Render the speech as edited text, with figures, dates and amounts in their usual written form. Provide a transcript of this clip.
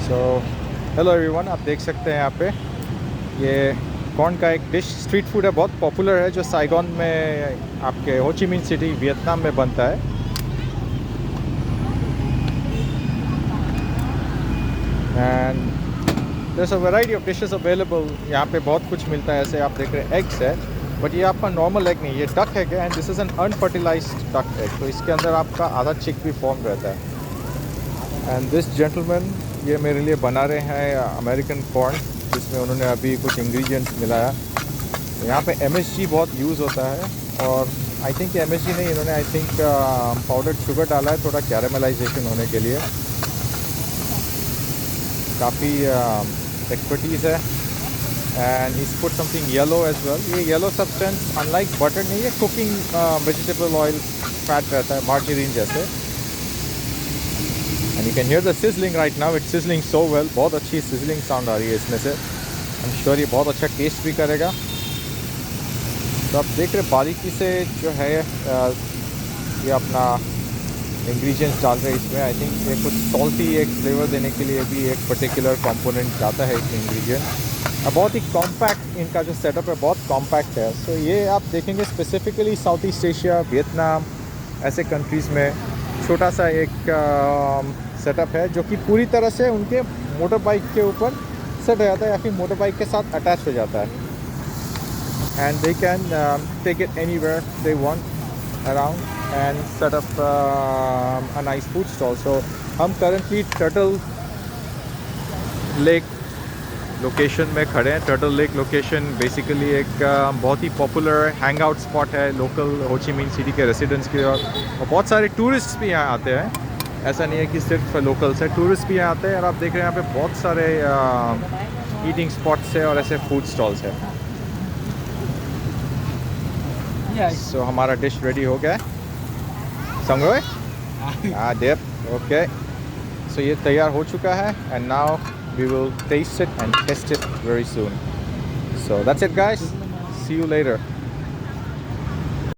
So hello everyone, आप देख सकते हैं यहाँ पे ये कॉर्न का एक डिश स्ट्रीट फूड है, बहुत पॉपुलर है, जो साइगोन में आपके हो ची मिन्ह सिटी वियतनाम में बनता है। And there's a variety of dishes available। यहाँ पे बहुत कुछ मिलता है। ऐसे आप देख रहे हैं एग्स है, बट ये आपका नॉर्मल एग नहीं, ये डक एग है। And this is an unfertilised duck egg, तो इसके अंदर आपका आधा चिक भी फॉर्म रहता है। एंड दिस जेंटलमैन ये मेरे लिए बना रहे हैं अमेरिकन कॉर्न, जिसमें उन्होंने अभी कुछ इंग्रेडिएंट्स मिलाया। तो यहाँ पे MSG बहुत यूज़ होता है, और आई थिंक MSG नहीं, इन्होंने आई थिंक पाउडर्ड शुगर डाला है थोड़ा कैरेमलाइजेशन होने के लिए। काफ़ी एक्सपर्टीज़ है। And he put something yellow as well. ये येलो सब्सटेंस अनलाइक बटर नहीं है, कुकिंग वेजिटेबल ऑयल फैट रहता है, मार्जरीन जैसे। And you can hear the sizzling right now, it's sizzling so well. बहुत अच्छी सिजलिंग साउंड आ रही है इसमें से। आई एम श्योर ये बहुत अच्छा टेस्ट भी करेगा। तो आप देख रहे बारीकी से जो है ये अपना इंग्रेडिएंट्स डाल रहे हैं इसमें। आई थिंक ये कुछ सॉल्टी एक फ्लेवर देने के लिए भी एक पर्टिकुलर कंपोनेंट जाता है इसमें इंग्रेडिएंट। बहुत ही कॉम्पैक्ट इनका जो सेटअप है, बहुत कॉम्पैक्ट है। सो ये आप देखेंगे specifically south east Asia, Vietnam ऐसे कंट्रीज़ में छोटा सा एक सेटअप है, जो कि पूरी तरह से उनके मोटर बाइक के ऊपर सेट हो जाता है या फिर मोटर बाइक के साथ अटैच हो जाता है। And they can take it anywhere they want around and set up a nice food stall। So हम currently टर्टल लेक लोकेशन में खड़े हैं। टर्टल लेक लोकेशन बेसिकली एक बहुत ही पॉपुलर हैंग आउट स्पॉट है लोकल हो ची मिन्ह सिटी के residents के, और बहुत सारे टूरिस्ट भी यहाँ आते हैं। ऐसा नहीं है कि सिर्फ लोकल्स है, टूरिस्ट भी यहाँ आते हैं। और आप देख रहे हैं यहाँ पे बहुत सारे ईटिंग स्पॉट्स है और ऐसे फूड स्टॉल्स है। सो हमारा डिश रेडी हो गया है। xong rồi dip okay, so ये तैयार हो चुका है। and now we will taste it and test it very soon। So that's it guys, see you later।